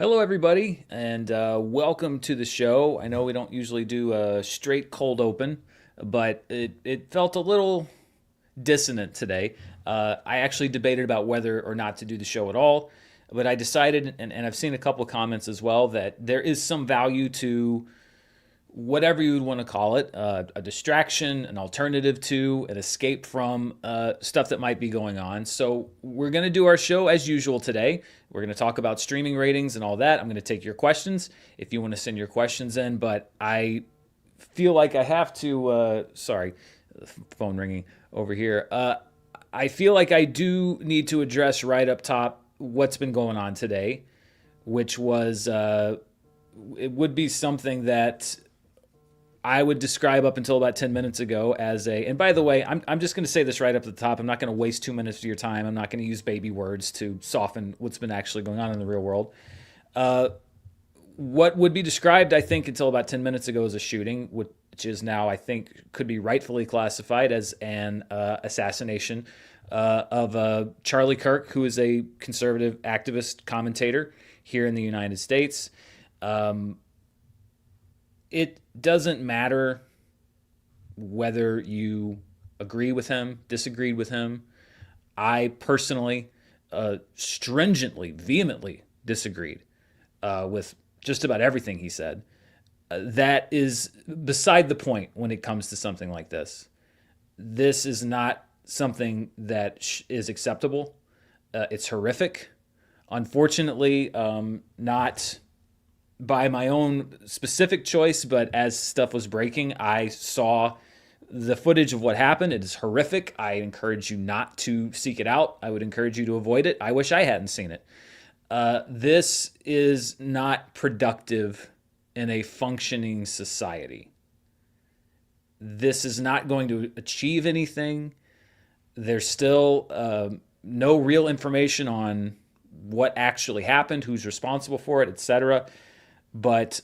Hello, everybody, and welcome to the show. I know we don't usually do a straight cold open, but it felt a little dissonant today. I actually debated about whether or not to do the show at all, but I decided, and I've seen a couple of comments as well, that there is some value to whatever you would want to call it, a distraction, an alternative to, an escape from stuff that might be going on. So we're going to do our show as usual today. We're going to talk about streaming ratings and all that. I'm going to take your questions if you want to send your questions in, but I feel like I have to, sorry, phone ringing over here. I feel like I do need to address right up top what's been going on today, which was, it would be something that I would describe up until about 10 minutes ago as and by the way, I'm just going to say this right up at the top. I'm not going to waste 2 minutes of your time. I'm not going to use baby words to soften what's been actually going on in the real world. What would be described, I think, until about 10 minutes ago as a shooting, which is now, I think, could be rightfully classified as an assassination of Charlie Kirk, who is a conservative activist commentator here in the United States. It doesn't matter whether you agree with him, disagreed with him. I personally stringently, vehemently disagreed with just about everything he said. That is beside the point when it comes to something like this. This is not something that is acceptable. It's horrific. Unfortunately, not by my own specific choice, but as stuff was breaking, I saw the footage of what happened. It is horrific. I encourage you not to seek it out. I would encourage you to avoid it. I wish I hadn't seen it. This is not productive in a functioning society. This is not going to achieve anything. There's still no real information on what actually happened, who's responsible for it, etc. But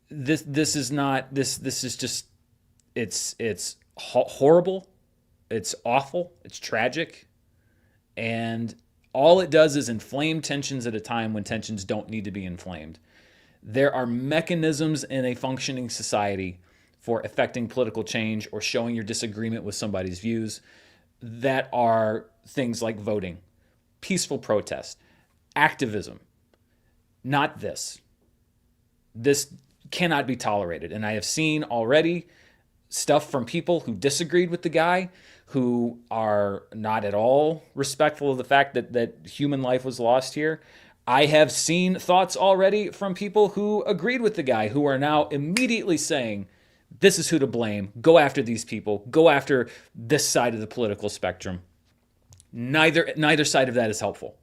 this is not this. This is just it's horrible. It's awful. It's tragic, and all it does is inflame tensions at a time when tensions don't need to be inflamed. There are mechanisms in a functioning society for affecting political change or showing your disagreement with somebody's views that are things like voting, peaceful protest, activism. Not this. This cannot be tolerated. And I have seen already stuff from people who disagreed with the guy, who are not at all respectful of the fact that human life was lost here. I have seen thoughts already from people who agreed with the guy, who are now immediately saying, this is who to blame. Go after these people. Go after this side of the political spectrum. Neither side of that is helpful.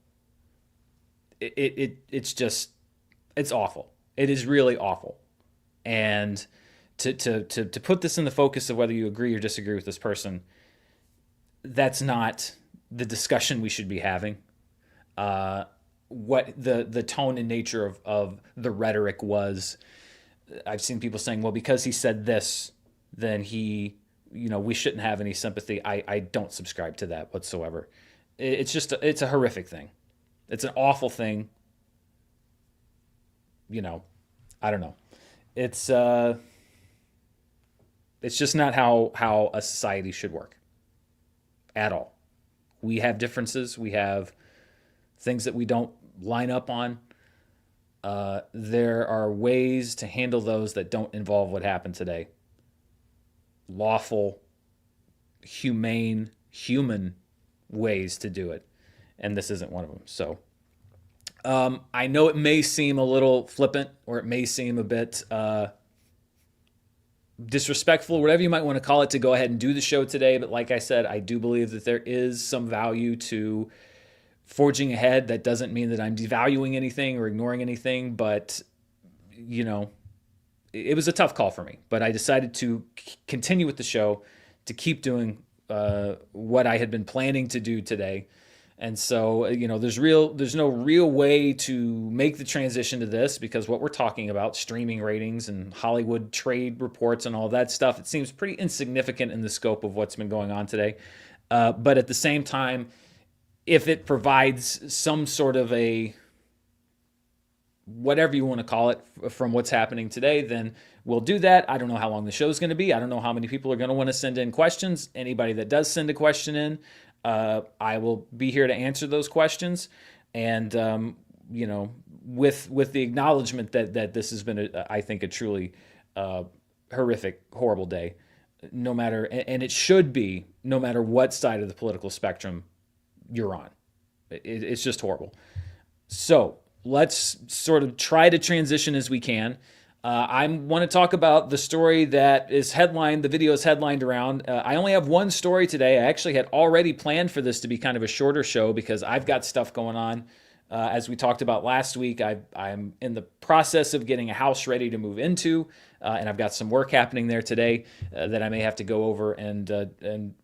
It's awful. It is really awful. And to put this in the focus of whether you agree or disagree with this person, that's not the discussion we should be having. What the tone and nature of the rhetoric was, I've seen people saying, well, because he said this, then we shouldn't have any sympathy. I don't subscribe to that whatsoever. It's a horrific thing. It's an awful thing. I don't know. It's just not how a society should work at all. We have differences. We have things that we don't line up on. There are ways to handle those that don't involve what happened today. Lawful, humane, human ways to do it. And this isn't one of them. So I know it may seem a little flippant, or it may seem a bit disrespectful, whatever you might want to call it, to go ahead and do the show today. But like I said, I do believe that there is some value to forging ahead. That doesn't mean that I'm devaluing anything or ignoring anything, but it was a tough call for me. But I decided to continue with the show, to keep doing what I had been planning to do today. And so, there's no real way to make the transition to this, because what we're talking about, streaming ratings and Hollywood trade reports and all that stuff, it seems pretty insignificant in the scope of what's been going on today. But at the same time, if it provides some sort of a whatever you want to call it, from what's happening today, then we'll do that. I don't know how long the show is going to be. I don't know how many people are going to want to send in questions. Anybody that does send a question in, I will be here to answer those questions. And, with the acknowledgement that this has been, I think, a truly horrific, horrible day, no matter, and it should be, no matter what side of the political spectrum you're on. It's just horrible. So let's sort of try to transition as we can. I want to talk about the story that is headlined, the video is headlined around. I only have one story today. I actually had already planned for this to be kind of a shorter show because I've got stuff going on. As we talked about last week, I'm in the process of getting a house ready to move into, and I've got some work happening there today that I may have to go over and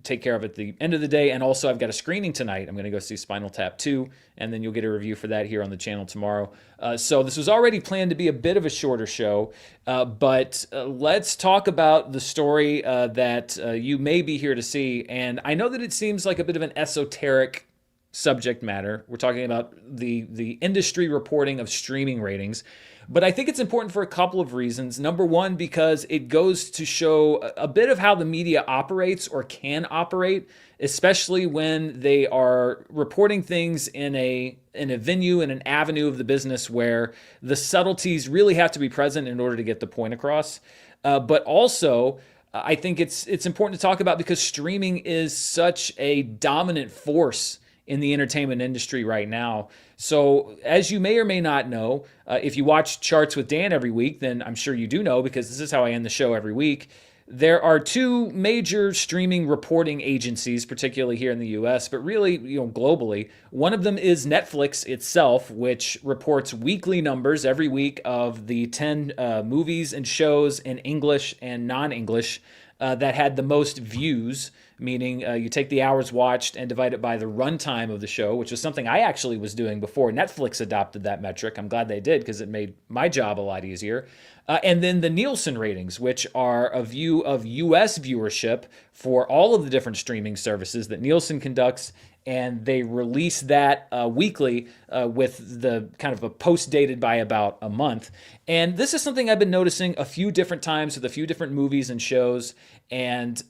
take care of at the end of the day. And also I've got a screening tonight. I'm going to go see Spinal Tap 2, and then you'll get a review for that here on the channel tomorrow. So this was already planned to be a bit of a shorter show, but let's talk about the story that you may be here to see. And I know that it seems like a bit of an esoteric subject matter. We're talking about the industry reporting of streaming ratings. But I think it's important for a couple of reasons. Number one, because it goes to show a bit of how the media operates or can operate, especially when they are reporting things in a venue, in an avenue of the business where the subtleties really have to be present in order to get the point across. But also, I think it's important to talk about because streaming is such a dominant force in the entertainment industry right now. So as you may or may not know, if you watch Charts with Dan every week, then I'm sure you do know, because this is how I end the show every week. There are two major streaming reporting agencies, particularly here in the US, but really, globally. One of them is Netflix itself, which reports weekly numbers every week of the 10 movies and shows in English and non-English that had the most views, meaning you take the hours watched and divide it by the runtime of the show, which was something I actually was doing before Netflix adopted that metric. I'm glad they did because it made my job a lot easier. And then the Nielsen ratings, which are a view of US viewership for all of the different streaming services that Nielsen conducts. And they release that weekly with the kind of a post dated by about a month. And this is something I've been noticing a few different times with a few different movies and shows. And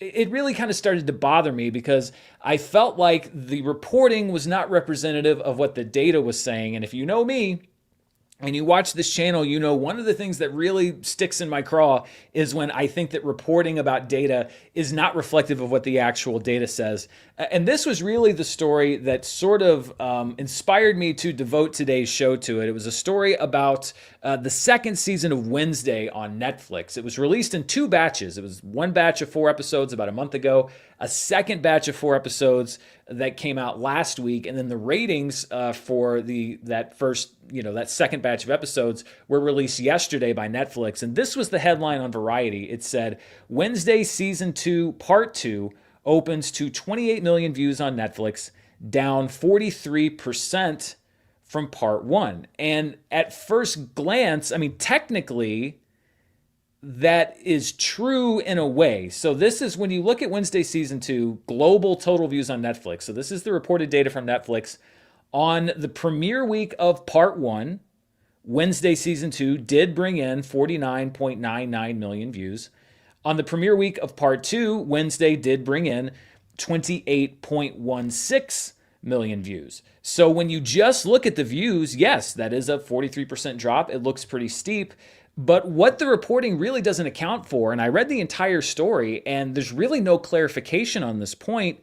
it really kind of started to bother me because I felt like the reporting was not representative of what the data was saying. And if you know me, and you watch this channel, one of the things that really sticks in my craw is when I think that reporting about data is not reflective of what the actual data says. And this was really the story that sort of inspired me to devote today's show to it. It was a story about the second season of Wednesday on Netflix. It was released in two batches. It was one batch of 4 episodes about a month ago, a second batch of 4 episodes that came out last week, and then the ratings for that second batch of episodes were released yesterday by Netflix. And this was the headline on Variety. It said, Wednesday Season 2 Part 2 opens to 28 million views on Netflix, down 43% from Part 1. And at first glance, technically, that is true in a way. So this is when you look at Wednesday Season 2, global total views on Netflix. So this is the reported data from Netflix. On the premiere week of Part 1, Wednesday Season 2 did bring in 49.99 million views. On the premiere week of Part 2, Wednesday did bring in 28.16 million views. So when you just look at the views, yes, that is a 43% drop. It looks pretty steep. But what the reporting really doesn't account for, and I read the entire story, and there's really no clarification on this point,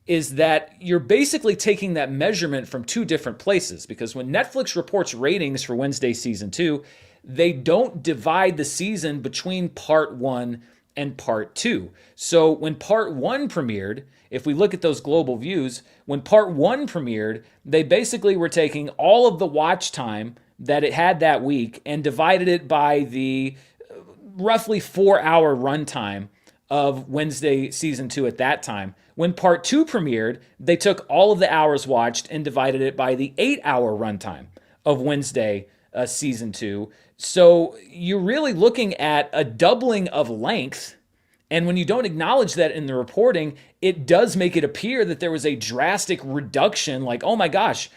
is that you're basically taking that measurement from two different places. Because when Netflix reports ratings for Wednesday Season 2, they don't divide the season between Part 1 and Part 2. So when Part 1 premiered, if we look at those global views, when Part 1 premiered, they basically were taking all of the watch time that it had that week and divided it by the roughly 4-hour runtime of Wednesday Season 2 at that time. When Part 2 premiered, they took all of the hours watched and divided it by the 8-hour runtime of Wednesday Season 2. So you're really looking at a doubling of length And when you don't acknowledge that in the reporting, it does make it appear that there was a drastic reduction, like, oh my gosh,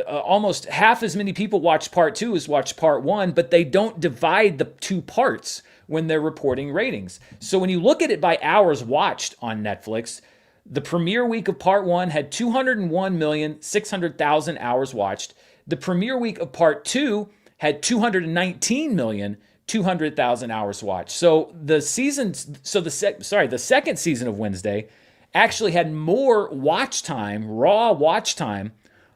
almost half as many people watched part two as watched part one, but they don't divide the two parts when they're reporting ratings. So when you look at it by hours watched on Netflix, the premiere week of part one had 201,600,000 hours watched. The premiere week of part two had 219,200,000 hours watched. So the second season of Wednesday actually had more watch time, raw watch time,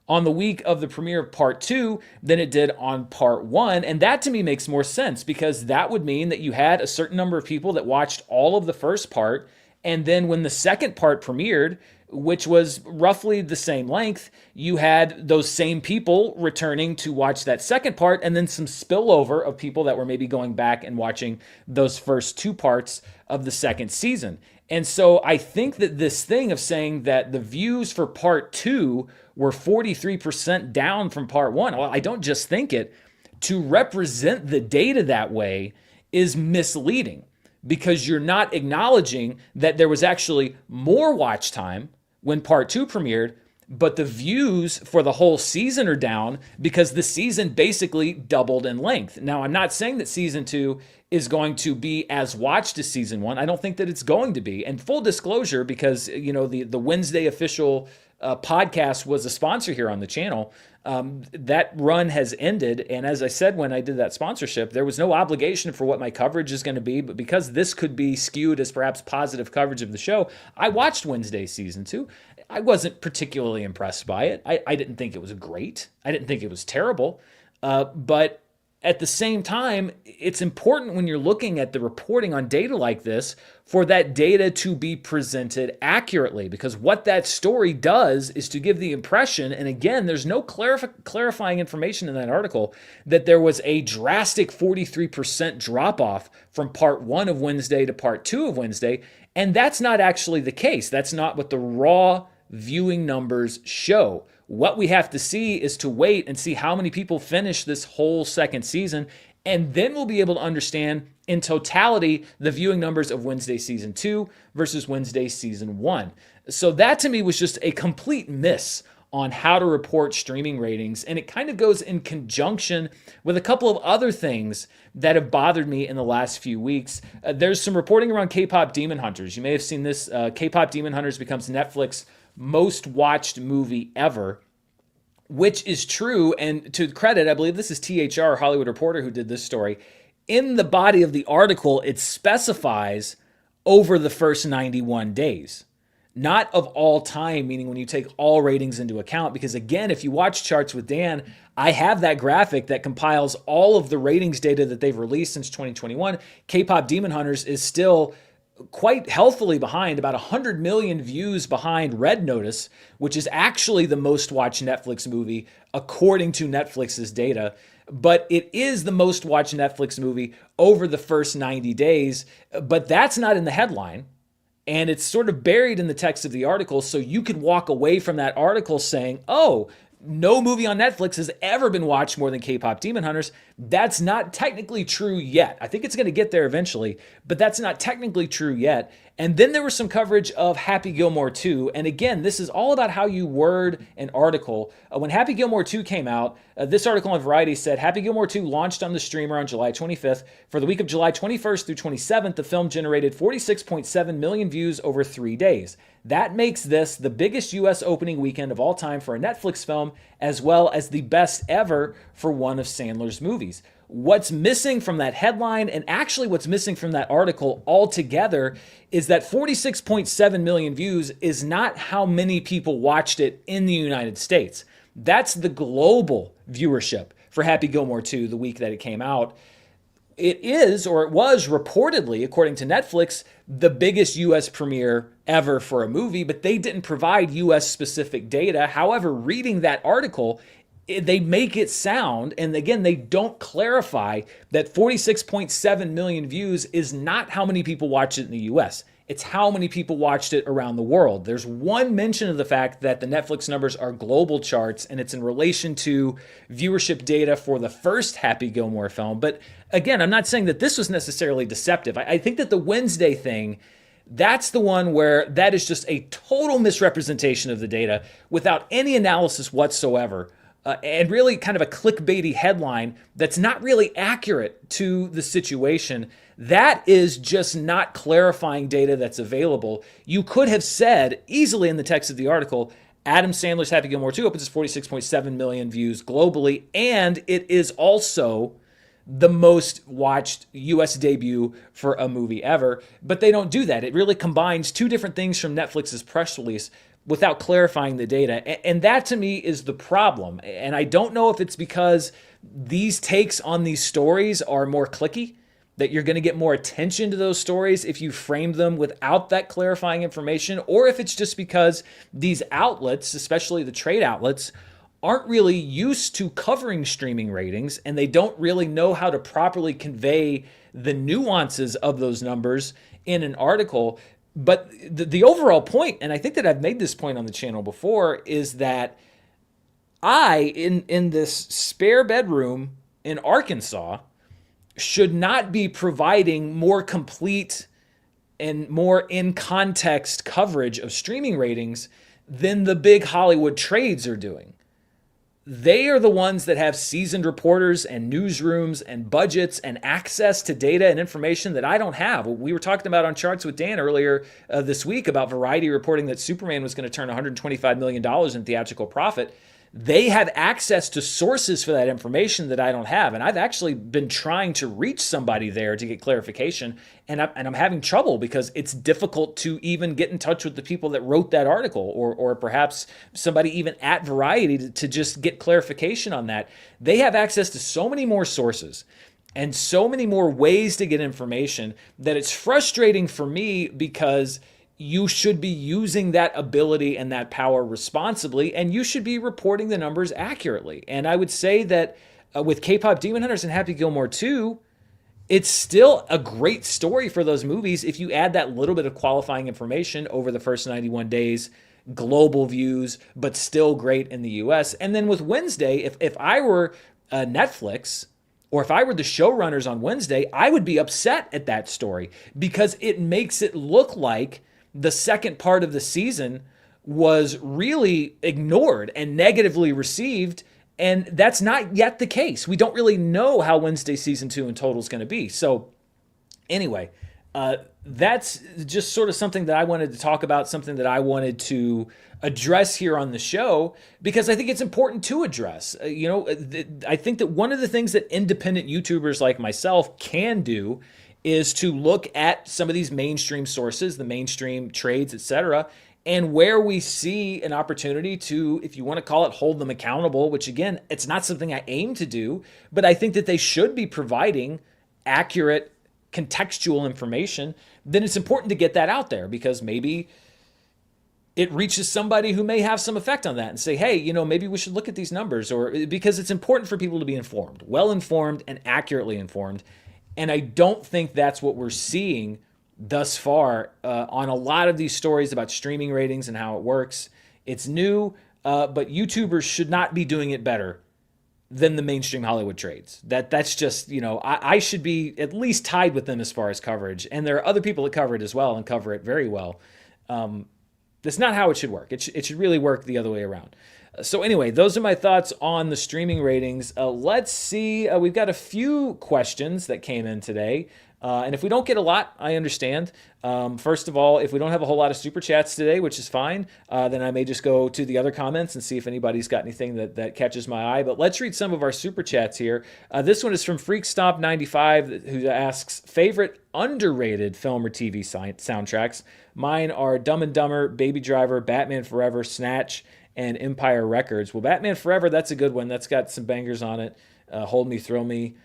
on the week of the premiere of part two than it did on part one. And that to me makes more sense, because that would mean that you had a certain number of people that watched all of the first part. And then when the second part premiered, which was roughly the same length, you had those same people returning to watch that second part, and then some spillover of people that were maybe going back and watching those first two parts of the second season. And so I think that this thing of saying that the views for part two were 43% down from part one, well, I don't just think it. To represent the data that way is misleading, because you're not acknowledging that there was actually more watch time when part two premiered, but the views for the whole season are down because the season basically doubled in length. Now, I'm not saying that season two is going to be as watched as season one. I don't think that it's going to be. And full disclosure, because the Wednesday official podcast was a sponsor here on the channel. That run has ended. And as I said, when I did that sponsorship, there was no obligation for what my coverage is going to be. But because this could be skewed as perhaps positive coverage of the show, I watched Wednesday season two. I wasn't particularly impressed by it. I didn't think it was great. I didn't think it was terrible. But at the same time, it's important when you're looking at the reporting on data like this for that data to be presented accurately, because what that story does is to give the impression, and again, there's no clarifying information in that article, that there was a drastic 43% drop-off from part one of Wednesday to part two of Wednesday, and that's not actually the case. That's not what the raw viewing numbers show. What we have to see is to wait and see how many people finish this whole second season, and then we'll be able to understand in totality the viewing numbers of Wednesday season two versus Wednesday season one. So that to me was just a complete miss on how to report streaming ratings, and it kind of goes in conjunction with a couple of other things that have bothered me in the last few weeks. There's some reporting around K-pop Demon Hunters. You may have seen this. K-pop Demon Hunters becomes Netflix most watched movie ever, which is true. And to credit, I believe this is THR, Hollywood Reporter, who did this story. In the body of the article, it specifies over the first 91 days, not of all time, meaning when you take all ratings into account. Because again, if you watch Charts with Dan, I have that graphic that compiles all of the ratings data that they've released since 2021. K-pop Demon Hunters is still quite healthily behind, about 100 million views behind Red Notice, which is actually the most watched Netflix movie according to Netflix's data. But it is the most watched Netflix movie over the first 90 days. But that's not in the headline. And it's sort of buried in the text of the article. So you could walk away from that article saying, oh, no movie on Netflix has ever been watched more than K-pop Demon Hunters. That's not technically true yet. I think it's going to get there eventually, but that's not technically true yet. And then there was some coverage of Happy Gilmore 2. And again, this is all about how you word an article. When Happy Gilmore 2 came out, this article on Variety said, Happy Gilmore 2 launched on the streamer on July 25th. For the week of July 21st through 27th, the film generated 46.7 million views over 3 days. That makes this the biggest U.S. opening weekend of all time for a Netflix film, as well as the best ever for one of Sandler's movies. What's missing from that headline, and actually what's missing from that article altogether, is that 46.7 million views is not how many people watched it in the United States. That's the global viewership for Happy Gilmore 2 the week that it came out. It is, or it was reportedly, according to Netflix, the biggest U.S. premiere ever for a movie, but they didn't provide U.S. specific data. However, reading that article, they make it sound, and again, they don't clarify that 46.7 million views is not how many people watch it in the U.S. It's how many people watched it around the world. There's one mention of the fact that the Netflix numbers are global charts, and it's in relation to viewership data for the first Happy Gilmore film. But again, I'm not saying that this was necessarily deceptive. I think that the Wednesday thing, that's the one where that is just a total misrepresentation of the data without any analysis whatsoever. And really kind of a clickbaity headline that's not really accurate to the situation. That is just not clarifying data that's available. You could have said easily in the text of the article, Adam Sandler's Happy Gilmore 2 opens 46.7 million views globally, and it is also the most watched US debut for a movie ever. But they don't do that. It really combines two different things from Netflix's press release without clarifying the data. And that to me is the problem. And I don't know if it's because these takes on these stories are more clicky, that you're going to get more attention to those stories if you frame them without that clarifying information, or if it's just because these outlets, especially the trade outlets, aren't really used to covering streaming ratings and they don't really know how to properly convey the nuances of those numbers in an article. But the overall point, and I think that I've made this point on the channel before, is that in this spare bedroom in Arkansas, should not be providing more complete and more in context coverage of streaming ratings than the big Hollywood trades are doing. They are the ones that have seasoned reporters and newsrooms and budgets and access to data and information that I don't have. We were talking about on Charts with Dan earlier this week about Variety reporting that Superman was going to turn $125 million in theatrical profit. They have access to sources for that information that I don't have. And I've actually been trying to reach somebody there to get clarification. And I'm having trouble because it's difficult to even get in touch with the people that wrote that article, or perhaps somebody even at Variety to just get clarification on that. They have access to so many more sources and so many more ways to get information that it's frustrating for me, because you should be using that ability and that power responsibly, and you should be reporting the numbers accurately. And I would say that with K-Pop Demon Hunters and Happy Gilmore 2, it's still a great story for those movies if you add that little bit of qualifying information over the first 91 days, global views, but still great in the US. And then with Wednesday, if I were Netflix, or if I were the showrunners on Wednesday, I would be upset at that story because it makes it look like the second part of the season was really ignored and negatively received. And that's not yet the case. We don't really know how Wednesday season 2 in total is going to be. So anyway, that's just sort of something that I wanted to talk about, something that I wanted to address here on the show, because I think it's important to address. I think that one of the things that independent YouTubers like myself can do is to look at some of these mainstream sources, the mainstream trades, etc., and where we see an opportunity to, if you want to call it, hold them accountable, which again, it's not something I aim to do, but I think that they should be providing accurate contextual information, then it's important to get that out there, because maybe it reaches somebody who may have some effect on that and say, hey, maybe we should look at these numbers, or because it's important for people to be informed, well-informed and accurately informed. And I don't think that's what we're seeing thus far on a lot of these stories about streaming ratings and how it works. It's new, but YouTubers should not be doing it better than the mainstream Hollywood trades. That's just, I should be at least tied with them as far as coverage. And there are other people that cover it as well and cover it very well. That's not how it should work. It should really work the other way around. So anyway, those are my thoughts on the streaming ratings. Let's see. We've got a few questions that came in today. And if we don't get a lot, I understand. First of all, if we don't have a whole lot of super chats today, which is fine, then I may just go to the other comments and see if anybody's got anything that catches my eye. But let's read some of our super chats here. This one is from FreakStomp95, who asks, favorite underrated film or TV soundtracks. Mine are Dumb and Dumber, Baby Driver, Batman Forever, Snatch, and Empire Records. Well, Batman Forever, that's a good one. That's got some bangers on it. Hold Me, Thrill Me,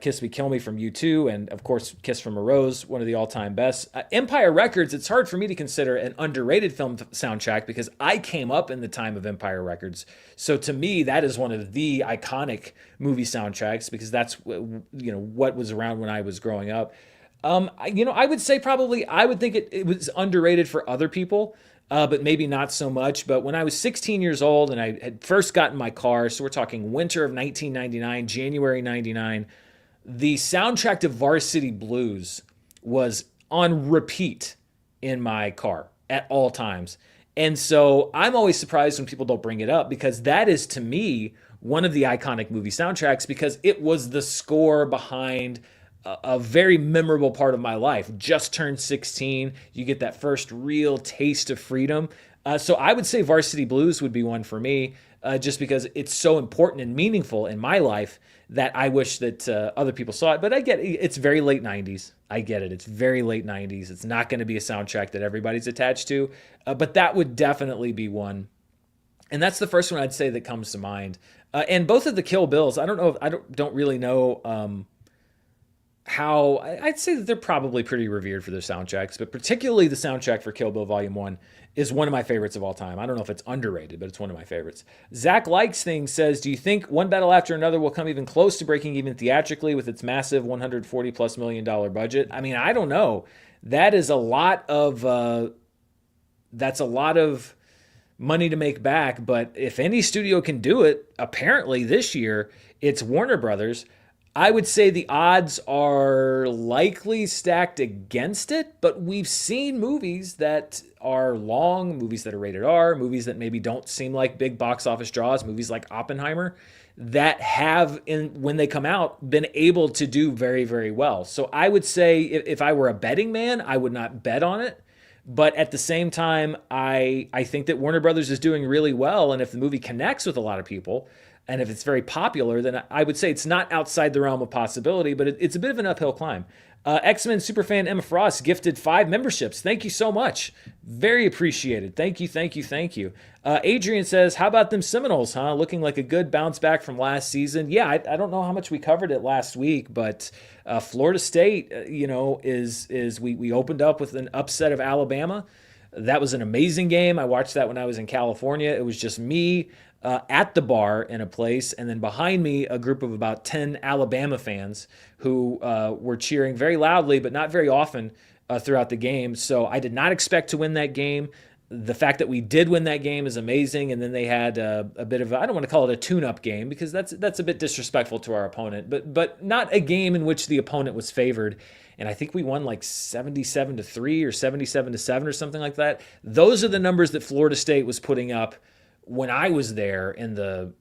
Kiss Me, Kill Me from U2, and of course, Kiss from a Rose, one of the all-time best. Empire Records, it's hard for me to consider an underrated film soundtrack because I came up in the time of Empire Records. So to me, that is one of the iconic movie soundtracks because that's what was around when I was growing up. I would say probably I would think it was underrated for other people, but maybe not so much. But when I was 16 years old and I had first gotten my car, so we're talking winter of 1999, January 99, the soundtrack to Varsity Blues was on repeat in my car at all times. And so I'm always surprised when people don't bring it up because that is to me one of the iconic movie soundtracks because it was the score behind a very memorable part of my life. Just turned 16. You get that first real taste of freedom. So I would say Varsity Blues would be one for me, just because it's so important and meaningful in my life that I wish that other people saw it. But I get it. It's very late 90s. I get it. It's very late 90s. It's not going to be a soundtrack that everybody's attached to, but that would definitely be one. And that's the first one I'd say that comes to mind. And both of the Kill Bills, I don't know if don't really know how I'd say that they're probably pretty revered for their soundtracks, but particularly the soundtrack for Kill Bill Volume 1 is one of my favorites of all time. I don't know if it's underrated, but it's one of my favorites. Zach Likes Thing says, do you think One Battle After Another will come even close to breaking even theatrically with its massive $140 plus million budget? I mean, I don't know. That is a lot of that's a lot of money to make back, but if any studio can do it, apparently this year it's Warner Brothers. I would say the odds are likely stacked against it, but we've seen movies that are long, movies that are rated R, movies that maybe don't seem like big box office draws, movies like Oppenheimer, that have, when they come out, been able to do very, very well. So I would say if I were a betting man, I would not bet on it. But at the same time, I think that Warner Brothers is doing really well. And if the movie connects with a lot of people, and if it's very popular, then I would say it's not outside the realm of possibility, but it's a bit of an uphill climb. X-Men superfan Emma Frost gifted 5 memberships. Thank you so much. Very appreciated. Thank you, thank you, thank you. Adrian says, how about them Seminoles, huh? Looking like a good bounce back from last season. Yeah, I don't know how much we covered it last week, but Florida State, we opened up with an upset of Alabama. That was an amazing game. I watched that when I was in California. It was just me at the bar in a place, and then behind me, a group of about 10 Alabama fans who were cheering very loudly, but not very often throughout the game. So I did not expect to win that game. The fact that we did win that game is amazing. And then they had a bit of I don't want to call it a tune-up game because that's a bit disrespectful to our opponent, but not a game in which the opponent was favored. And I think we won like 77-3 or 77-7 or something like that. Those are the numbers that Florida State was putting up when I was there in the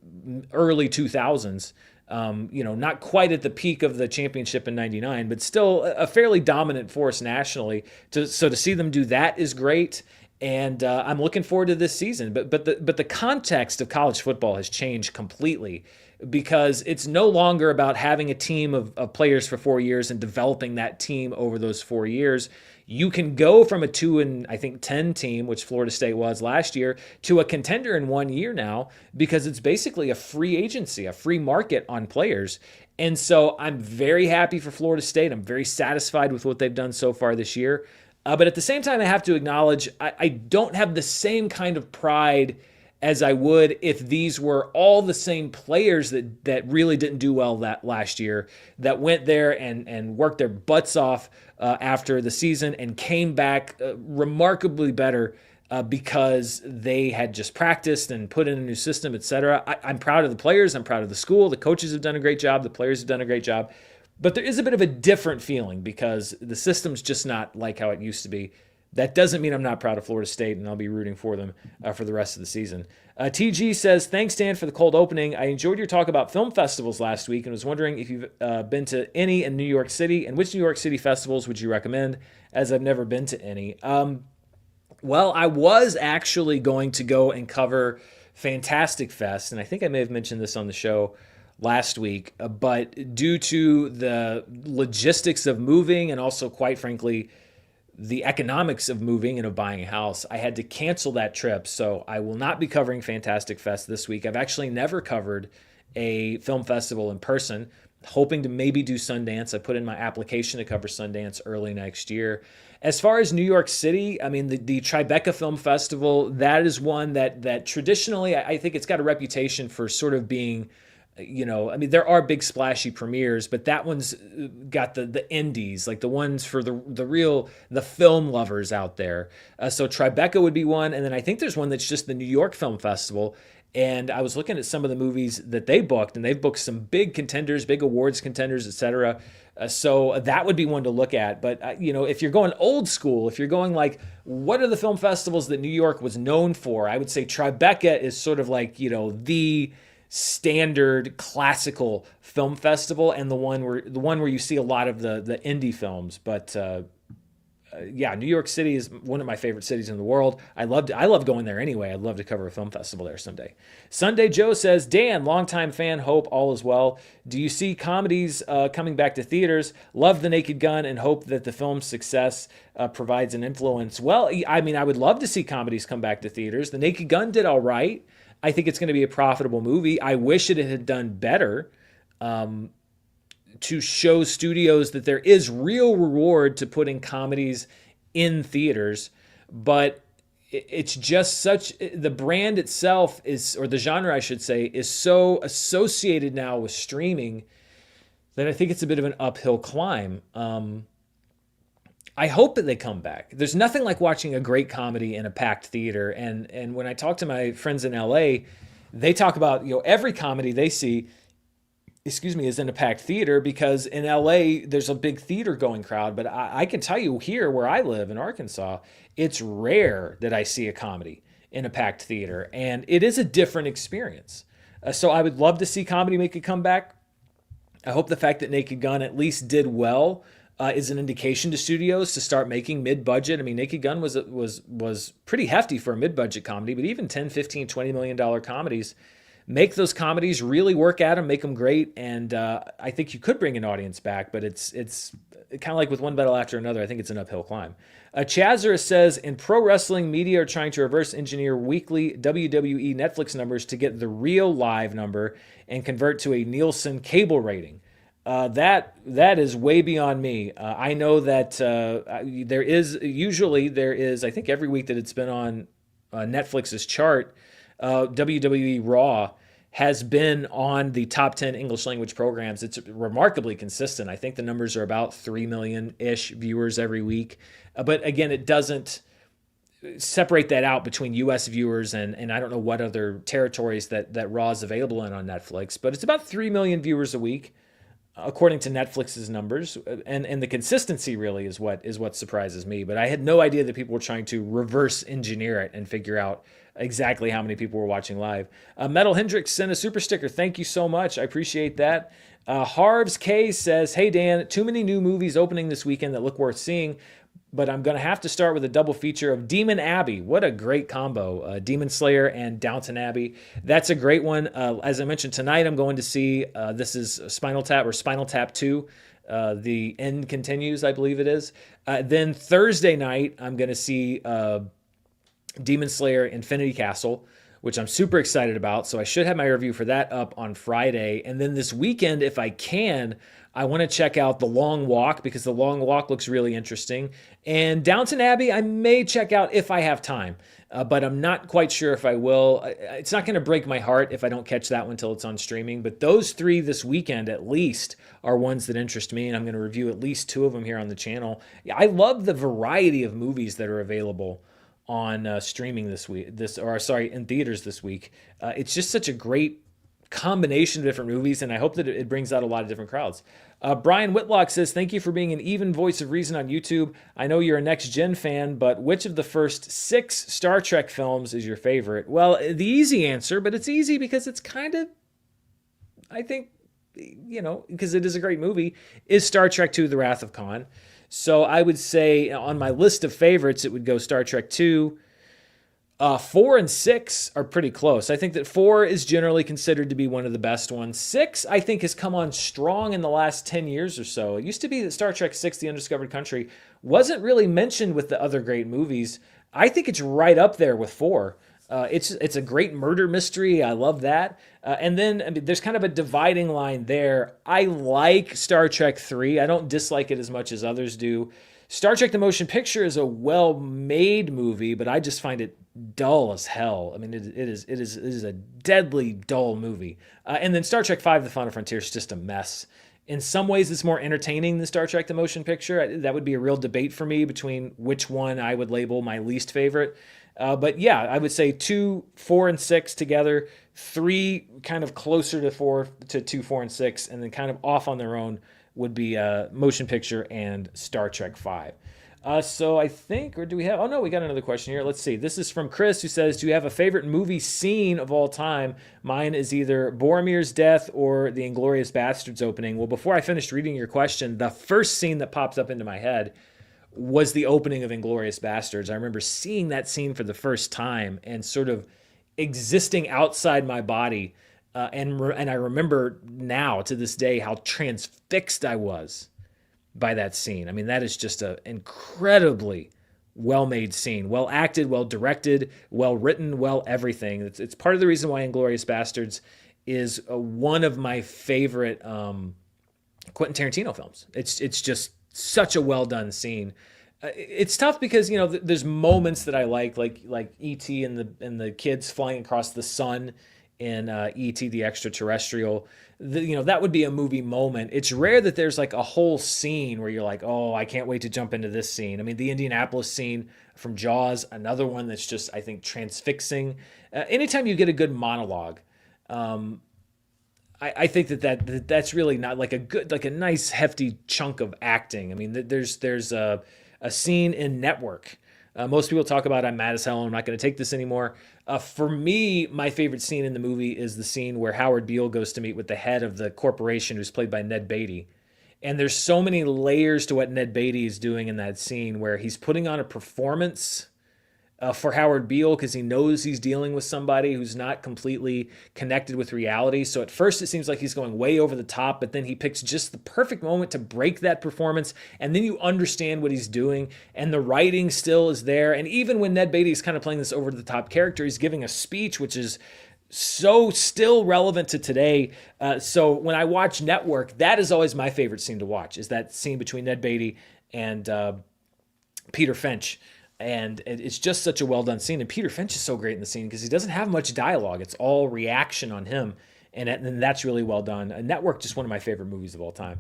early 2000s. Not quite at the peak of the championship in '99, but still a fairly dominant force nationally. So to see them do that is great. And I'm looking forward to this season. But the context of college football has changed completely because it's no longer about having a team of players for 4 years and developing that team over those 4 years. You can go from a 2-10 team, which Florida State was last year, to a contender in 1 year now because it's basically a free agency, a free market on players. And so I'm very happy for Florida State. I'm very satisfied with what they've done so far this year. But at the same time, I have to acknowledge I don't have the same kind of pride as I would if these were all the same players that really didn't do well that last year, that went there and worked their butts off after the season and came back remarkably better because they had just practiced and put in a new system, etc. I'm proud of the players. I'm proud of the school. The coaches have done a great job. The players have done a great job. But there is a bit of a different feeling because the system's just not like how it used to be. That doesn't mean I'm not proud of Florida State, and I'll be rooting for them for the rest of the season. TG says, thanks, Dan, for the cold opening. I enjoyed your talk about film festivals last week and was wondering if you've been to any in New York City, and which New York City festivals would you recommend, as I've never been to any. Well, I was actually going to go and cover Fantastic Fest, and I think I may have mentioned this on the show last week, but due to the logistics of moving and also, quite frankly, the economics of moving and of buying a house, I had to cancel that trip. So I will not be covering Fantastic Fest this week. I've actually never covered a film festival in person, hoping to maybe do Sundance. I put in my application to cover Sundance early next year. As far as New York City, I mean, the Tribeca Film Festival, that is one that traditionally, I think it's got a reputation for sort of being I mean, there are big splashy premieres, but that one's got the indies, like the ones for the film lovers out there. So Tribeca would be one, and then I think there's one that's just the New York Film Festival. And I was looking at some of the movies that they booked, and they've booked some big contenders, big awards contenders, etc. So that would be one to look at. But if you're going old school, if you're going like, what are the film festivals that New York was known for? I would say Tribeca is sort of like the standard classical film festival, and the one where you see a lot of the indie films. But yeah, New York City is one of my favorite cities in the world. I love going there anyway. I'd love to cover a film festival there someday. Sunday Joe says, Dan, longtime fan, hope all is well. Do you see comedies coming back to theaters? Love The Naked Gun and hope that the film's success provides an influence. Well, I mean, I would love to see comedies come back to theaters. The Naked Gun did all right. I think it's going to be a profitable movie. I wish it had done better. To show studios that there is real reward to putting comedies in theaters, but it's just the brand itself is, or the genre I should say, is so associated now with streaming that I think it's a bit of an uphill climb. I hope that they come back. There's nothing like watching a great comedy in a packed theater, and when I talk to my friends in LA, they talk about every comedy they see is in a packed theater, because in LA there's a big theater going crowd. But I can tell you here where I live in Arkansas, it's rare that I see a comedy in a packed theater, and it is a different experience. So I would love to see comedy make a comeback. I hope the fact that Naked Gun at least did well is an indication to studios to start making mid-budget. I mean, Naked Gun was pretty hefty for a mid-budget comedy, but even 10, 15, $20 million comedies, make those comedies, really work at them, make them great, and I think you could bring an audience back, but it's kind of like with one battle after another. I think it's an uphill climb. Chazzer says, in pro wrestling, media are trying to reverse engineer weekly WWE Netflix numbers to get the real live number and convert to a Nielsen cable rating. That is way beyond me. I know that there is, I think every week that it's been on Netflix's chart, WWE Raw has been on the top 10 English language programs. It's remarkably consistent. I think the numbers are about 3 million-ish viewers every week. But again, it doesn't separate that out between U.S. viewers and I don't know what other territories that Raw is available in on Netflix. But it's about 3 million viewers a week, according to Netflix's numbers. And the consistency really is what surprises me. But I had no idea that people were trying to reverse engineer it and figure out exactly how many people were watching live. Metal Hendrix sent a super sticker. Thank you so much. I appreciate that. Harvs K says, hey Dan, too many new movies opening this weekend that look worth seeing, but I'm going to have to start with a double feature of Demon Abbey. What a great combo. Demon Slayer and Downton Abbey. That's a great one. As I mentioned tonight, I'm going to see, this is Spinal Tap 2. The End Continues, I believe it is. Then Thursday night, I'm going to see Demon Slayer Infinity Castle, which I'm super excited about. So I should have my review for that up on Friday. And then this weekend, if I can, I want to check out The Long Walk, because The Long Walk looks really interesting. And Downton Abbey, I may check out if I have time, but I'm not quite sure if I will. It's not going to break my heart if I don't catch that one until it's on streaming. But those three this weekend, at least, are ones that interest me, and I'm going to review at least 2 of them here on the channel. I love the variety of movies that are available on streaming this week, in theaters this week. It's just such a great combination of different movies, and I hope that it brings out a lot of different crowds. Brian Whitlock says, thank you for being an even voice of reason on YouTube. I know you're a Next Gen fan, but which of the first 6 Star Trek films is your favorite? Well, the easy answer, but it's easy because it's kind of, I think, because it is a great movie, is Star Trek II, The Wrath of Khan. So I would say on my list of favorites, it would go Star Trek II. 4 and 6 are pretty close. I think that 4 is generally considered to be one of the best ones. 6, I think, has come on strong in the last 10 years or so. It used to be that Star Trek 6, The Undiscovered Country, wasn't really mentioned with the other great movies. I think it's right up there with 4. It's a great murder mystery. I love that. And then I mean, there's kind of a dividing line there. I like Star Trek 3. I don't dislike it as much as others do. Star Trek the Motion Picture is a well-made movie, but I just find it dull as hell. I mean, it is a deadly dull movie. And then Star Trek 5: The Final Frontier is just a mess. In some ways, it's more entertaining than Star Trek the Motion Picture. That would be a real debate for me between which one I would label my least favorite. But yeah, I would say 2, 4, and 6 together, 3 kind of closer to 4 to 2, 4, and 6, and then kind of off on their own would be Motion Picture and Star Trek 5. So I think, or do we have, oh no, we got another question here. Let's see. This is from Chris, who says, do you have a favorite movie scene of all time? Mine is either Boromir's death or the Inglourious Bastards opening. Well, before I finished reading your question, the first scene that pops up into my head was the opening of Inglourious Bastards. I remember seeing that scene for the first time and sort of existing outside my body. And I remember now to this day how transfixed I was by that scene. I mean, that is just an incredibly well-made scene, well acted, well directed, well written, well everything. It's part of the reason why Inglourious Bastards is one of my favorite Quentin Tarantino films. It's just such a well done scene. It's tough because there's moments that I like E.T. and the kids flying across the sun in E.T. the Extraterrestrial. That would be a movie moment. It's rare that there's like a whole scene where you're like, oh, I can't wait to jump into this scene. I mean, the Indianapolis scene from Jaws, another one that's just, I think, transfixing. Anytime you get a good monologue, I think that's really not like a nice hefty chunk of acting. I mean, there's a scene in Network. Most people talk about I'm mad as hell and I'm not going to take this anymore. For me, my favorite scene in the movie is the scene where Howard Beale goes to meet with the head of the corporation, who's played by Ned Beatty. And there's so many layers to what Ned Beatty is doing in that scene, where he's putting on a performance for Howard Beale because he knows he's dealing with somebody who's not completely connected with reality. So at first it seems like he's going way over the top, but then he picks just the perfect moment to break that performance, and then you understand what he's doing, and the writing still is there. And even when Ned Beatty is kind of playing this over the top character, he's giving a speech which is so still relevant to today. So when I watch Network, that is always my favorite scene to watch, is that scene between Ned Beatty and Peter Finch. And it's just such a well-done scene. And Peter Finch is so great in the scene because he doesn't have much dialogue. It's all reaction on him. And that's really well done. Network, just one of my favorite movies of all time.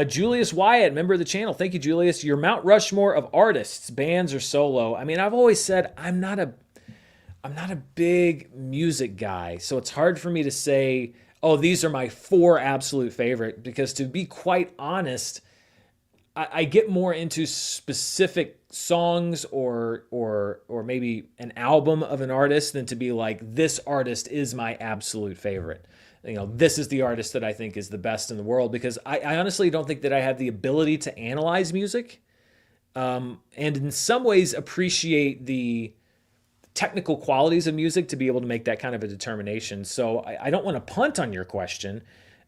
Julius Wyatt, member of the channel. Thank you, Julius. Your Mount Rushmore of artists, bands, or solo. I mean, I've always said I'm not a big music guy. So it's hard for me to say, oh, these are my 4 absolute favorite. Because to be quite honest, I get more into specific songs or maybe an album of an artist than to be like, this artist is my absolute favorite. This is the artist that I think is the best in the world, because I honestly don't think that I have the ability to analyze music and in some ways appreciate the technical qualities of music to be able to make that kind of a determination. So I don't want to punt on your question.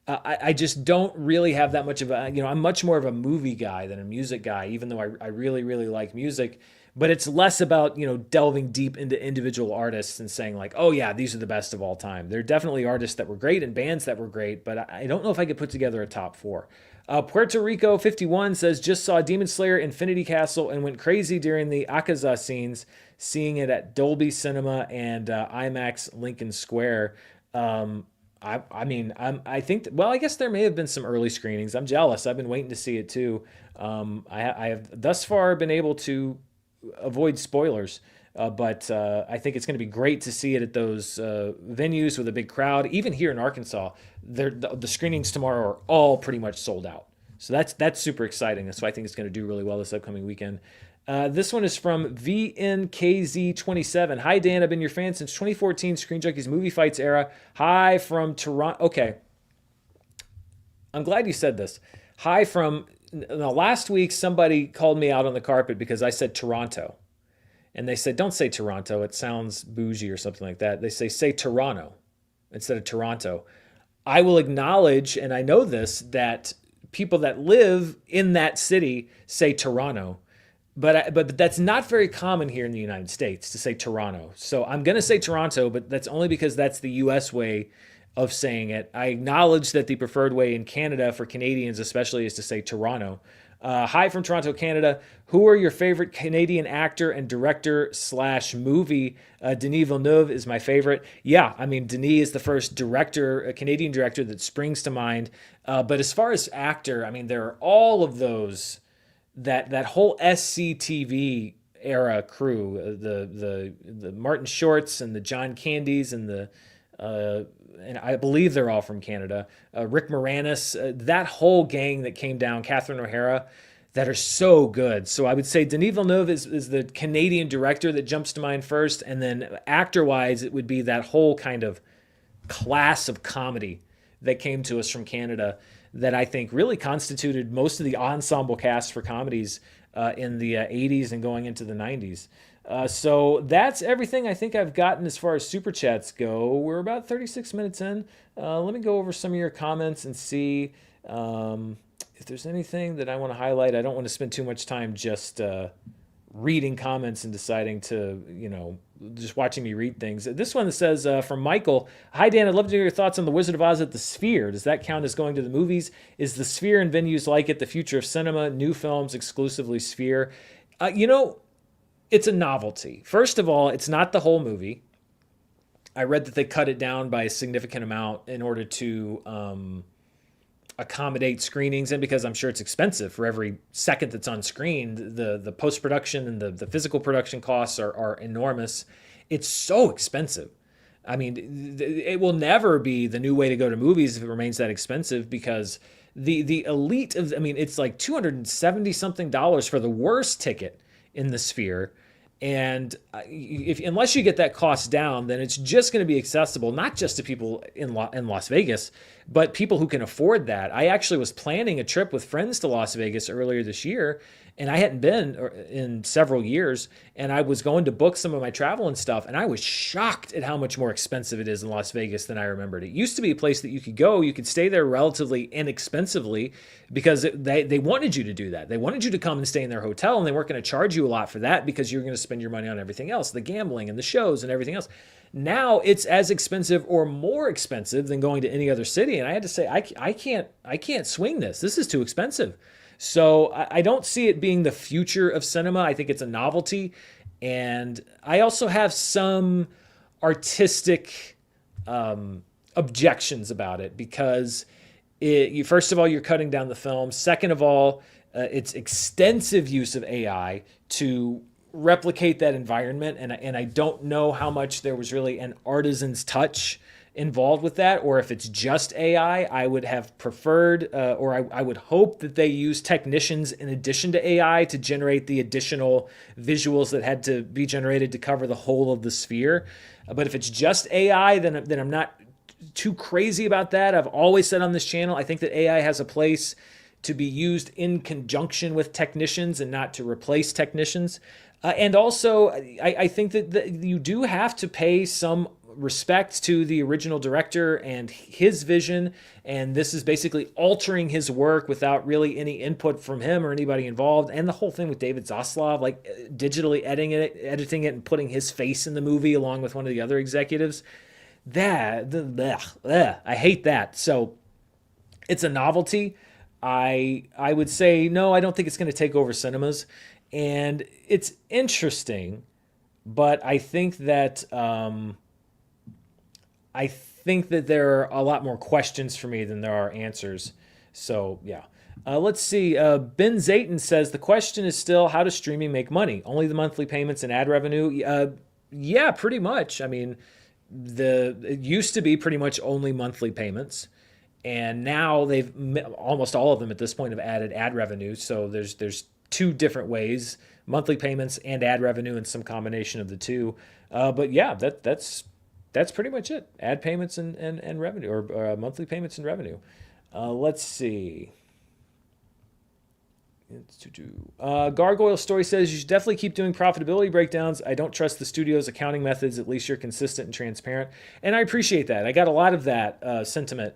I just don't really have that much of a, I'm much more of a movie guy than a music guy, even though I really, really like music. But it's less about, delving deep into individual artists and saying like, oh yeah, these are the best of all time. There are definitely artists that were great and bands that were great, but I don't know if I could put together a top 4. Puerto Rico 51 says, just saw Demon Slayer Infinity Castle and went crazy during the Akaza scenes, seeing it at Dolby Cinema and IMAX Lincoln Square. I think, I guess there may have been some early screenings. I'm jealous. I've been waiting to see it too. I have thus far been able to avoid spoilers, but I think it's going to be great to see it at those venues with a big crowd. Even here in Arkansas, the screenings tomorrow are all pretty much sold out. So that's super exciting. So I think it's going to do really well this upcoming weekend. This one is from VNKZ27. Hi, Dan. I've been your fan since 2014 Screen Junkies Movie Fights era. Hi from Toronto. Okay. I'm glad you said this. Hi from... Now, last week, somebody called me out on the carpet because I said Toronto. And they said, don't say Toronto. It sounds bougie or something like that. They say Toronto instead of Toronto. I will acknowledge, and I know this, that people that live in that city say Toronto. but that's not very common here in the United States to say Toronto. So I'm going to say Toronto, but that's only because that's the US way of saying it. I acknowledge that the preferred way in Canada for Canadians especially is to say Toronto. Hi from Toronto, Canada. Who are your favorite Canadian actor and director slash movie? Denis Villeneuve is my favorite. Yeah, I mean, Denis is the first director, a Canadian director that springs to mind. But as far as actor, I mean, there are all of those, that whole SCTV era crew, the Martin Shorts and the John Candys and the and I believe they're all from Canada. Rick Moranis, that whole gang that came down, Catherine O'Hara, that are so good. So I would say Denis Villeneuve is the Canadian director that jumps to mind first, and then actor-wise, it would be that whole kind of class of comedy that came to us from Canada that I think really constituted most of the ensemble cast for comedies in the 80s and going into the 90s. So that's everything I think I've gotten as far as super chats go. We're about 36 minutes in. Let me go over some of your comments and see if there's anything that I want to highlight. I don't want to spend too much time just reading comments and deciding to, just watching me read things. This one says from Michael, "Hi Dan, I'd love to hear your thoughts on the Wizard of Oz at the Sphere. Does that count as going to the movies? Is the Sphere and venues like it the future of cinema? New films exclusively Sphere?" It's a novelty. First of all, it's not the whole movie. I read that they cut it down by a significant amount in order to accommodate screenings, and because I'm sure it's expensive for every second that's on screen. The post-production and the physical production costs are enormous. It's so expensive. I mean, it will never be the new way to go to movies if it remains that expensive, because the elite of, I mean, it's like $270 something for the worst ticket in the Sphere. And unless you get that cost down, then it's just going to be accessible, not just to people in Las Vegas, but people who can afford that. I actually was planning a trip with friends to Las Vegas earlier this year, and I hadn't been in several years, and I was going to book some of my travel and stuff, and I was shocked at how much more expensive it is in Las Vegas than I remembered. It used to be a place that you could go, you could stay there relatively inexpensively, because they wanted you to do that. They wanted you to come and stay in their hotel, and they weren't going to charge you a lot for that because you're going to spend your money on everything else, the gambling and the shows and everything else. Now it's as expensive or more expensive than going to any other city, and I had to say, I can't swing this. This is too expensive. So I don't see it being the future of cinema. I think it's a novelty. And I also have some artistic objections about it, because first of all, you're cutting down the film. Second of all, it's extensive use of AI to replicate that environment. And I don't know how much there was really an artisan's touch involved with that, or if it's just AI. I would have preferred, or I would hope that they use technicians in addition to AI to generate the additional visuals that had to be generated to cover the whole of the Sphere. But if it's just AI, then I'm not too crazy about that. I've always said on this channel, I think that AI has a place to be used in conjunction with technicians and not to replace technicians. And also, I think that you do have to pay some respect to the original director and his vision, and this is basically altering his work without really any input from him or anybody involved. And the whole thing with David Zaslav, like digitally editing it and putting his face in the movie along with one of the other executives, I hate that. So it's a novelty. I would say no, I don't think it's going to take over cinemas, and it's interesting, but I think that there are a lot more questions for me than there are answers. So, yeah. Let's see. Ben Zayton says, the question is still, how does streaming make money? Only the monthly payments and ad revenue? Yeah, pretty much. I mean, it used to be pretty much only monthly payments. And now they've, almost all of them at this point, have added ad revenue. So there's two different ways, monthly payments and ad revenue, and some combination of the two. But yeah, that's pretty much it. Ad payments and revenue, or monthly payments and revenue. Let's see. Gargoyle Story says, you should definitely keep doing profitability breakdowns. I don't trust the studio's accounting methods. At least you're consistent and transparent. And I appreciate that. I got a lot of that sentiment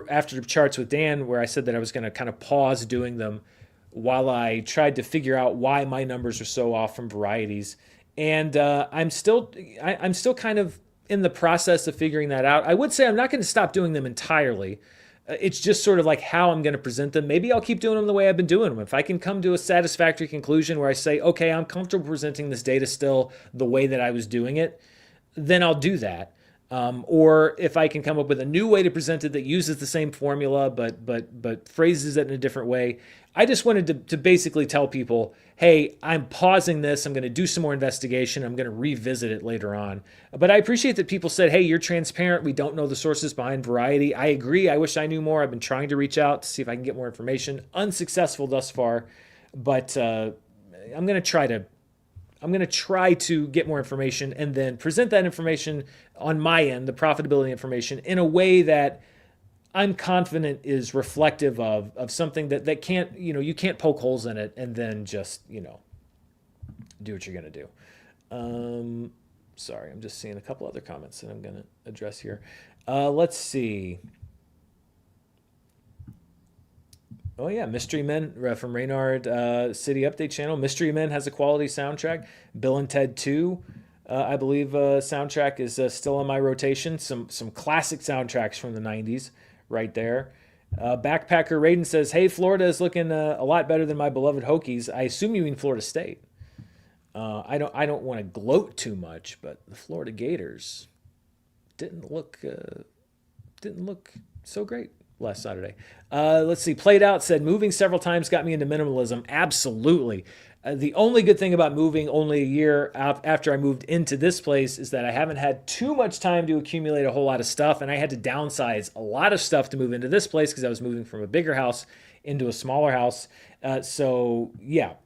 after the charts with Dan, where I said that I was going to kind of pause doing them while I tried to figure out why my numbers are so off from varieties. And I'm still kind of in the process of figuring that out. I would say I'm not going to stop doing them entirely. It's just sort of like how I'm going to present them. Maybe I'll keep doing them the way I've been doing them. If I can come to a satisfactory conclusion where I say, okay, I'm comfortable presenting this data still the way that I was doing it, then I'll do that. Or if I can come up with a new way to present it that uses the same formula but phrases it in a different way. I just wanted to basically tell people, hey, I'm pausing this. I'm going to do some more investigation. I'm going to revisit it later on. But I appreciate that people said, hey, you're transparent. We don't know the sources behind Variety. I agree. I wish I knew more. I've been trying to reach out to see if I can get more information. Unsuccessful thus far, but I'm going to try to get more information and then present that information on my end, the profitability information, in a way that I'm confident is reflective of something that can't, you can't poke holes in it and then just, do what you're going to do. Sorry, I'm just seeing a couple other comments that I'm going to address here. Let's see. Oh yeah, Mystery Men from Reynard City Update Channel. Mystery Men has a quality soundtrack. Bill and Ted 2, I believe soundtrack is still on my rotation. Some classic soundtracks from the 90s right there. Backpacker Raiden says, hey, Florida is looking a lot better than my beloved Hokies. I assume you mean Florida State. I don't want to gloat too much, but the Florida Gators didn't look so great last Saturday. Let's see. Played Out said, moving several times got me into minimalism. Absolutely. The only good thing about moving only a year after I moved into this place is that I haven't had too much time to accumulate a whole lot of stuff, and I had to downsize a lot of stuff to move into this place because I was moving from a bigger house into a smaller house. So yeah,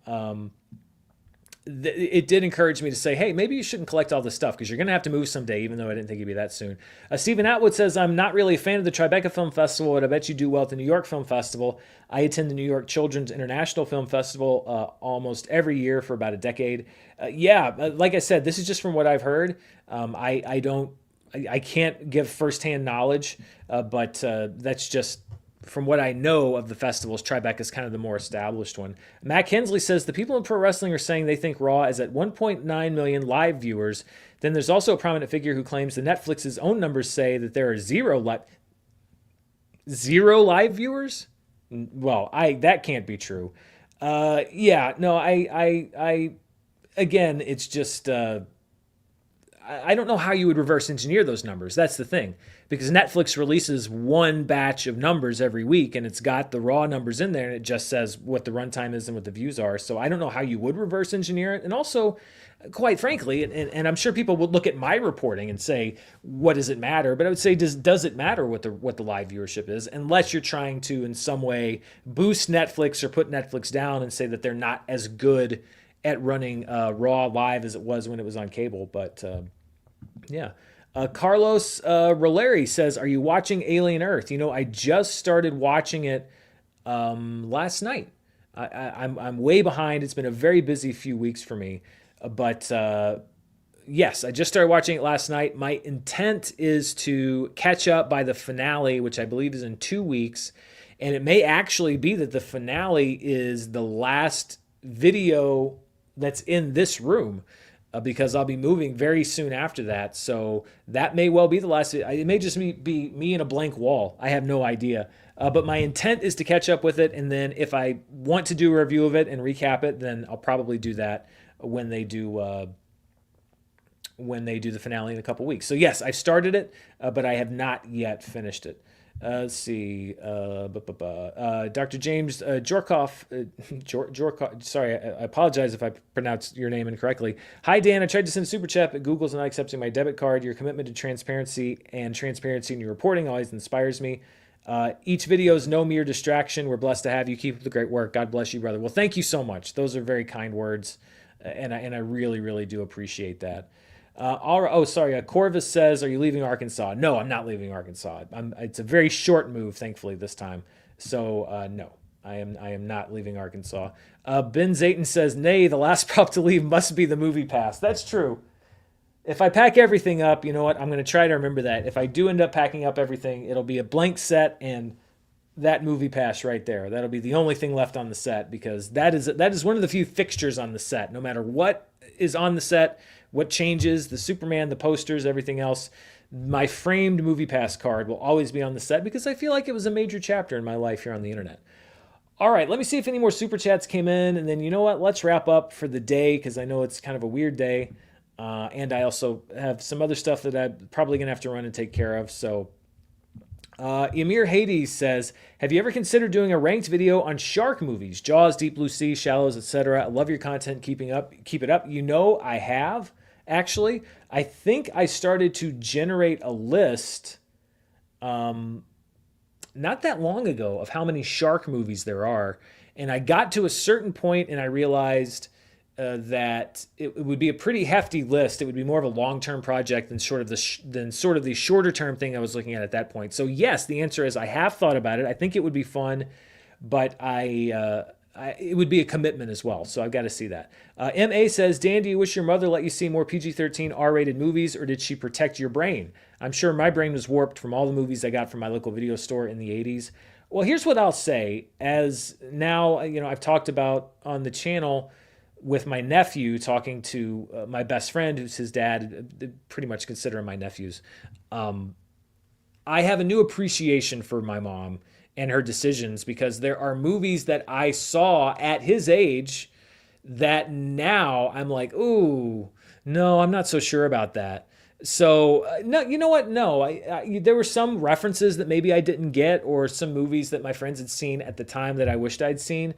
it did encourage me to say, hey, maybe you shouldn't collect all this stuff because you're going to have to move someday, even though I didn't think it'd be that soon. Stephen Atwood says, I'm not really a fan of the Tribeca Film Festival, but I bet you do well at the New York Film Festival. I attend the New York Children's International Film Festival almost every year for about a decade. Like I said, this is just from what I've heard. I can't give firsthand knowledge, but that's just from what I know of the festivals. Tribeca is kind of the more established one. Matt Hensley says the people in pro wrestling are saying they think Raw is at 1.9 million live viewers. Then there's also a prominent figure who claims that Netflix's own numbers say that there are zero live viewers. Well, that can't be true. Again, it's just. I don't know how you would reverse engineer those numbers. That's the thing. Because Netflix releases one batch of numbers every week, and it's got the raw numbers in there, and it just says what the runtime is and what the views are. So I don't know how you would reverse engineer it. And also, quite frankly, and I'm sure people would look at my reporting and say, what does it matter? But I would say, does it matter what the live viewership is? Unless you're trying to, in some way, boost Netflix or put Netflix down and say that they're not as good at running Raw live as it was when it was on cable. But yeah. Carlos Roleri says, are you watching Alien Earth? I just started watching it last night. I'm way behind. It's been a very busy few weeks for me. But yes, I just started watching it last night. My intent is to catch up by the finale, which I believe is in 2 weeks. And it may actually be that the finale is the last video that's in this room. Because I'll be moving very soon after that. So that may well be the last. It may just be me and a blank wall. I have no idea. But my intent is to catch up with it. And then if I want to do a review of it and recap it, then I'll probably do that when they do the finale in a couple weeks. So yes, I've started it, but I have not yet finished it. Let's see. Dr. James Jorkoff. Sorry, I apologize if I pronounced your name incorrectly. Hi, Dan. I tried to send a super chat, but Google's not accepting my debit card. Your commitment to transparency in your reporting always inspires me. Each video is no mere distraction. We're blessed to have you. Keep up the great work. God bless you, brother. Well, thank you so much. Those are very kind words, and I really, really do appreciate that. Corvus says, are you leaving Arkansas? No, I'm not leaving Arkansas. It's a very short move, thankfully, this time. So, no, I am not leaving Arkansas. Ben Zayton says, nay, the last prop to leave must be the movie pass. That's true. If I pack everything up, you know what? I'm going to try to remember that. If I do end up packing up everything, it'll be a blank set and that movie pass right there. That'll be the only thing left on the set because that is one of the few fixtures on the set. No matter what is on the set, what changes, the Superman, the posters, everything else, my framed movie pass card will always be on the set because I feel like it was a major chapter in my life here on the internet. All right, let me see if any more super chats came in, and then you know what? Let's wrap up for the day because I know it's kind of a weird day, and I also have some other stuff that I'm probably gonna have to run and take care of. So Emir Hades says, "Have you ever considered doing a ranked video on shark movies? Jaws, Deep Blue Sea, Shallows, etc. I love your content. Keep it up. You know, I have actually. I think I started to generate a list not that long ago of how many shark movies there are, and I got to a certain point and I realized that it would be a pretty hefty list. It would be more of a long-term project than sort of the shorter-term thing I was looking at that point. So yes, the answer is I have thought about it. I think it would be fun, but it would be a commitment as well. So I've got to see that. MA says, Dan, do you wish your mother let you see more PG-13 R-rated movies, or did she protect your brain? I'm sure my brain was warped from all the movies I got from my local video store in the 80s. Well, here's what I'll say. As now, I've talked about on the channel with my nephew talking to my best friend, who's his dad, pretty much consider him my nephews. I have a new appreciation for my mom and her decisions because there are movies that I saw at his age that now I'm like, ooh, no, I'm not so sure about that. So no, you know what? No, there were some references that maybe I didn't get, or some movies that my friends had seen at the time that I wished I'd seen.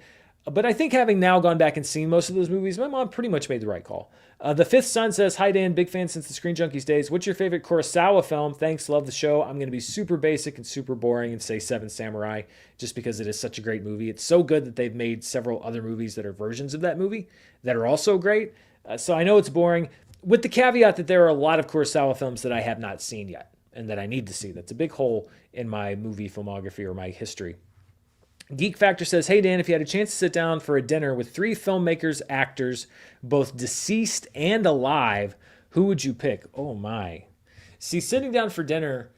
But I think having now gone back and seen most of those movies, my mom pretty much made the right call. The Fifth Son says, "Hi Dan, big fan since the Screen Junkies days. What's your favorite Kurosawa film? Thanks, love the show. I'm going to be super basic and super boring and say Seven Samurai, just because it is such a great movie. It's so good that they've made several other movies that are versions of that movie that are also great. So I know it's boring, with the caveat that there are a lot of Kurosawa films that I have not seen yet and that I need to see. That's a big hole in my movie filmography or my history." Geek Factor says, "Hey Dan, if you had a chance to sit down for a dinner with 3 filmmakers, actors, both deceased and alive, who would you pick?" Oh my. See, sitting down for dinner,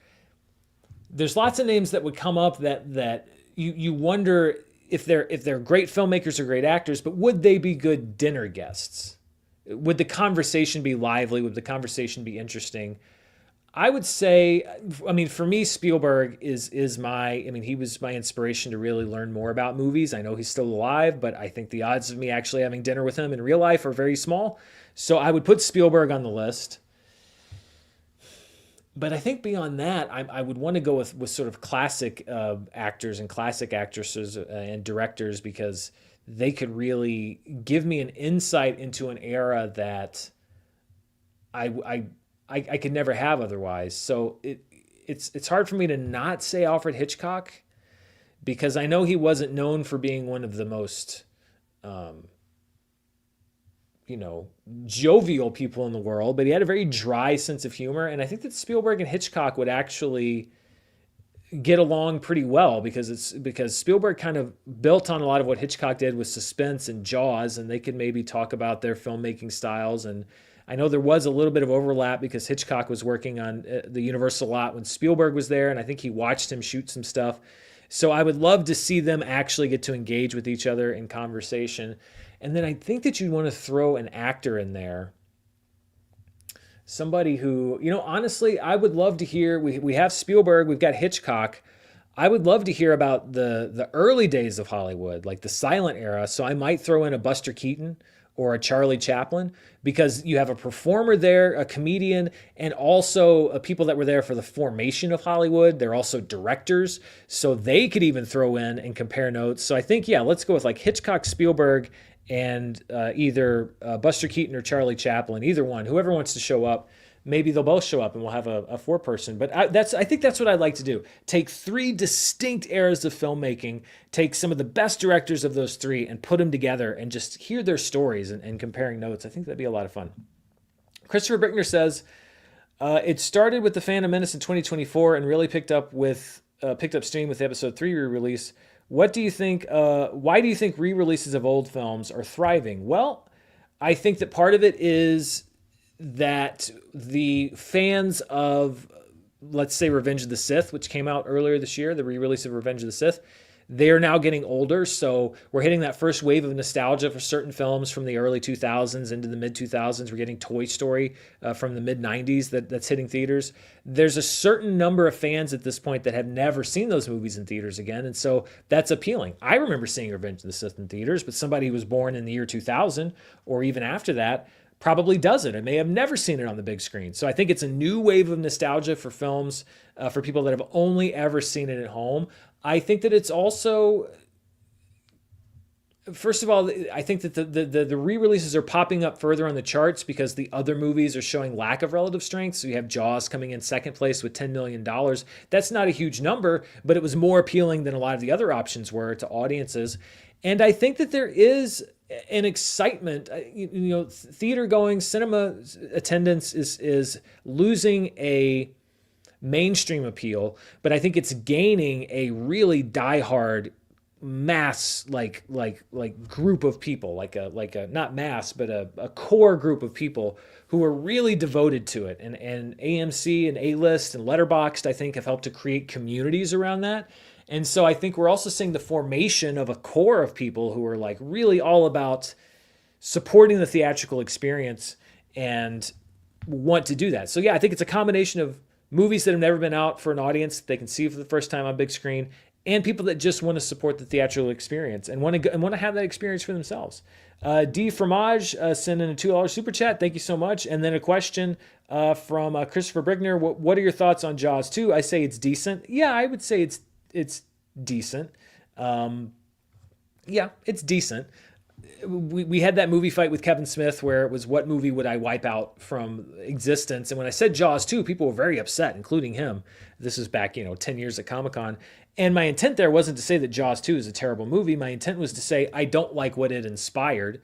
there's lots of names that would come up that you wonder if they're great filmmakers or great actors, but would they be good dinner guests? Would the conversation be lively? Would the conversation be interesting? I would say, for me, Spielberg is my, he was my inspiration to really learn more about movies. I know he's still alive, but I think the odds of me actually having dinner with him in real life are very small. So I would put Spielberg on the list. But I think beyond that, I would want to go with sort of classic actors and classic actresses and directors, because they could really give me an insight into an era that I could never have otherwise. So it's hard for me to not say Alfred Hitchcock, because I know he wasn't known for being one of the most, jovial people in the world, but he had a very dry sense of humor. And I think that Spielberg and Hitchcock would actually get along pretty well, because Spielberg kind of built on a lot of what Hitchcock did with suspense and Jaws, and they could maybe talk about their filmmaking styles. And I know there was a little bit of overlap because Hitchcock was working on the Universal lot when Spielberg was there, and I think he watched him shoot some stuff. So I would love to see them actually get to engage with each other in conversation. And then I think that you'd want to throw an actor in there. Somebody who, honestly, I would love to hear. We have Spielberg, we've got Hitchcock. I would love to hear about the early days of Hollywood, like the silent era. So I might throw in a Buster Keaton or a Charlie Chaplin, because you have a performer there, a comedian, and also people that were there for the formation of Hollywood. They're also directors, so they could even throw in and compare notes. So I think, let's go with like Hitchcock, Spielberg, and either Buster Keaton or Charlie Chaplin, either one, whoever wants to show up. Maybe they'll both show up and we'll have a 4-person. But I think that's what I'd like to do. Take 3 distinct eras of filmmaking, take some of the best directors of those 3 and put them together and just hear their stories and comparing notes. I think that'd be a lot of fun. Christopher Brickner says, it started with The Phantom Menace in 2024 and really picked up steam with the episode 3 re-release. What do you think? Why do you think re-releases of old films are thriving? Well, I think that part of it is that the fans of let's say Revenge of the Sith, which came out earlier this year, the re-release of Revenge of the Sith, they are now getting older. So we're hitting that first wave of nostalgia for certain films from the early 2000s into the mid 2000s. We're getting Toy Story from the mid 90s that's hitting theaters. There's a certain number of fans at this point that have never seen those movies in theaters again. And so that's appealing. I remember seeing Revenge of the Sith in theaters, but somebody who was born in the year 2000 or even after that probably doesn't and may have never seen it on the big screen. So I think it's a new wave of nostalgia for films, for people that have only ever seen it at home. I think that it's also, first of all, I think that the re-releases are popping up further on the charts because the other movies are showing lack of relative strength. So you have Jaws coming in second place with $10 million. That's not a huge number, but it was more appealing than a lot of the other options were to audiences. And I think that there is an excitement, theater going, cinema attendance is losing a mainstream appeal, but I think it's gaining a really diehard mass like group of people, like a not mass, but a core group of people who are really devoted to it. And AMC and A-List and Letterboxd, I think, have helped to create communities around that. And so I think we're also seeing the formation of a core of people who are like really all about supporting the theatrical experience and want to do that. So yeah, I think it's a combination of movies that have never been out for an audience that they can see for the first time on big screen, and people that just want to support the theatrical experience and want to have that experience for themselves. D Fromage sent in a $2 super chat. Thank you so much. And then a question from Christopher Brigner. What are your thoughts on Jaws 2? I say it's decent. Yeah, I would say it's decent. Yeah, it's decent. We had that movie fight with Kevin Smith where it was, what movie would I wipe out from existence? And when I said Jaws 2, people were very upset, including him. This is back, 10 years at Comic-Con. And my intent there wasn't to say that Jaws 2 is a terrible movie. My intent was to say I don't like what it inspired,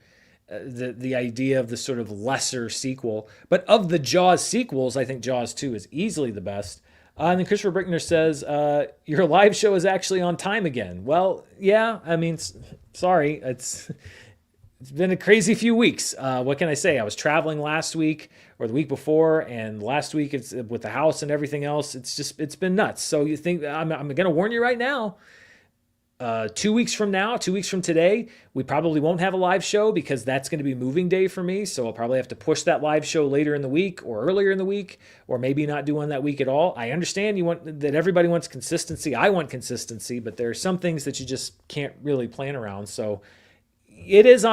the idea of the sort of lesser sequel. But of the Jaws sequels, I think Jaws 2 is easily the best. And then Christopher Brickner says, your live show is actually on time again. Well, yeah, I mean, sorry. It's been a crazy few weeks. What can I say? I was traveling last week or the week before, and last week it's with the house and everything else. It's been nuts. So you think I'm going to warn you right now. 2 weeks from now, 2 weeks from today, we probably won't have a live show because that's going to be moving day for me. So I'll probably have to push that live show later in the week or earlier in the week, or maybe not do one that week at all. I understand that everybody wants consistency. I want consistency, but there are some things that you just can't really plan around. So it is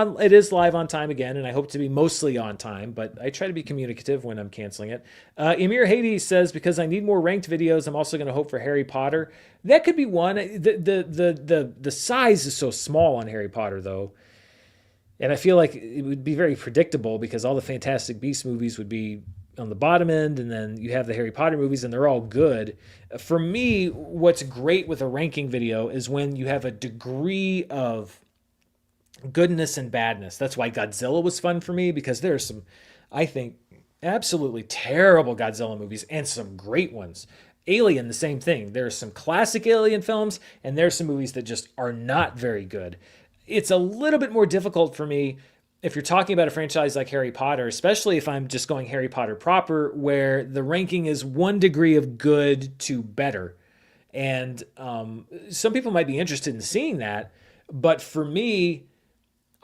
live on time again, and I hope to be mostly on time, but I try to be communicative when I'm canceling it. Emir Hades says, because I need more ranked videos, I'm also going to hope for Harry Potter. That could be one. The size is so small on Harry Potter, though, and I feel like it would be very predictable because all the Fantastic Beasts movies would be on the bottom end, and then you have the Harry Potter movies, and they're all good. For me, what's great with a ranking video is when you have a degree of goodness and badness. That's why Godzilla was fun for me, because there are some, I think, absolutely terrible Godzilla movies and some great ones. Alien, the same thing. There are some classic Alien films, and there are some movies that just are not very good. It's a little bit more difficult for me if you're talking about a franchise like Harry Potter, especially if I'm just going Harry Potter proper, where the ranking is one degree of good to better. And some people might be interested in seeing that, but for me,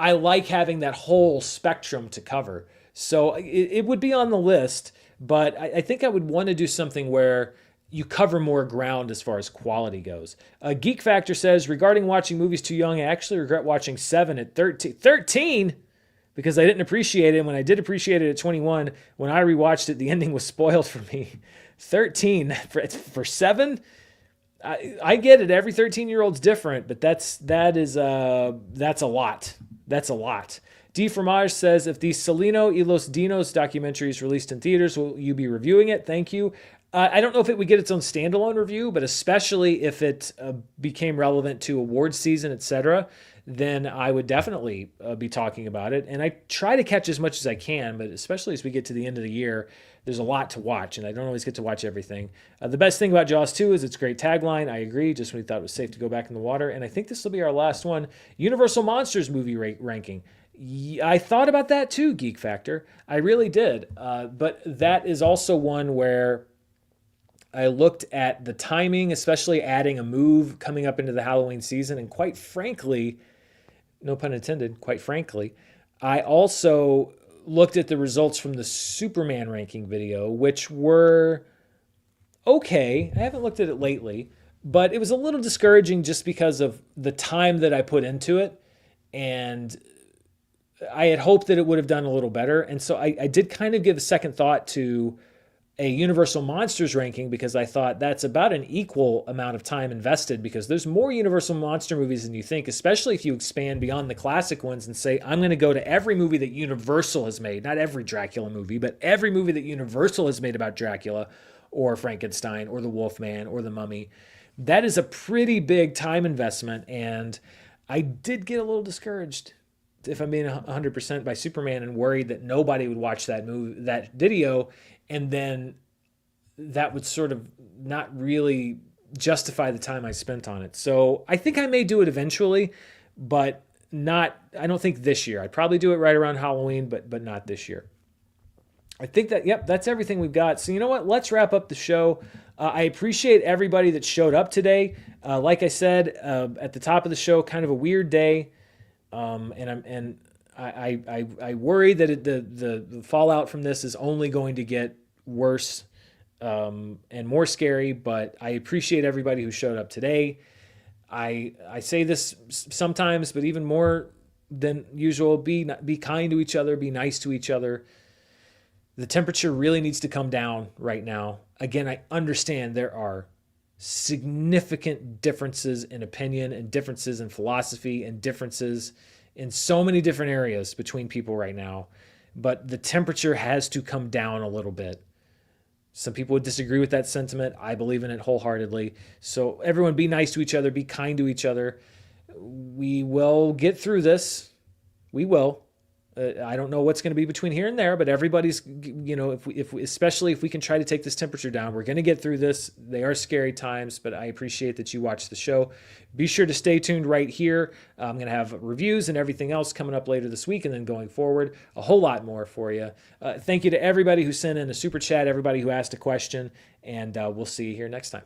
I like having that whole spectrum to cover. So it would be on the list, but I think I would want to do something where you cover more ground as far as quality goes. Geek Factor says, regarding watching movies too young, I actually regret watching Seven at 13. 13? Because I didn't appreciate it. And when I did appreciate it at 21, when I rewatched it, the ending was spoiled for me. 13 for Seven? I get it. Every 13-year-old's different, but that's a lot. That's a lot. D Fromage says, if the Celino y los Dinos documentary is released in theaters, will you be reviewing it? Thank you. I don't know if it would get its own standalone review, but especially if it became relevant to awards season, etc., then I would definitely be talking about it. And I try to catch as much as I can, but especially as we get to the end of the year, there's a lot to watch, and I don't always get to watch everything. The best thing about Jaws 2 is its great tagline. I agree, just when we thought it was safe to go back in the water. And I think this will be our last one. Universal Monsters movie ranking. I thought about that too, Geek Factor. I really did. But that is also one where I looked at the timing, especially adding a move coming up into the Halloween season. And quite frankly, no pun intended, quite frankly, I also looked at the results from the Superman ranking video, which were okay. I haven't looked at it lately, but it was a little discouraging just because of the time that I put into it. And I had hoped that it would have done a little better. And so I did kind of give a second thought to a Universal Monsters ranking because I thought that's about an equal amount of time invested because there's more Universal Monster movies than you think, especially if you expand beyond the classic ones and say, I'm going to go to every movie that Universal has made, not every Dracula movie, but every movie that Universal has made about Dracula or Frankenstein or the Wolfman or the Mummy. That is a pretty big time investment. And I did get a little discouraged, if I'm being 100%, by Superman and worried that nobody would watch that movie, that video, and then that would sort of not really justify the time I spent on it. So I think I may do it eventually, but not, I don't think this year. I'd probably do it right around Halloween, but not this year. I think that, yep, that's everything we've got. So you know what? Let's wrap up the show. I appreciate everybody that showed up today. Like I said at the top of the show, kind of a weird day. I worry that the fallout from this is only going to get worse and more scary. But I appreciate everybody who showed up today. I say this sometimes, but even more than usual, be kind to each other, be nice to each other. The temperature really needs to come down right now. Again, I understand there are significant differences in opinion and differences in philosophy and differences in so many different areas between people right now. But the temperature has to come down a little bit. Some people would disagree with that sentiment. I believe in it wholeheartedly. So everyone be nice to each other, be kind to each other. We will get through this. We will. I don't know what's going to be between here and there, but everybody's, especially if we can try to take this temperature down, we're going to get through this. They are scary times, but I appreciate that you watched the show. Be sure to stay tuned right here. I'm going to have reviews and everything else coming up later this week, and then going forward, a whole lot more for you. Thank you to everybody who sent in a super chat, everybody who asked a question, and we'll see you here next time.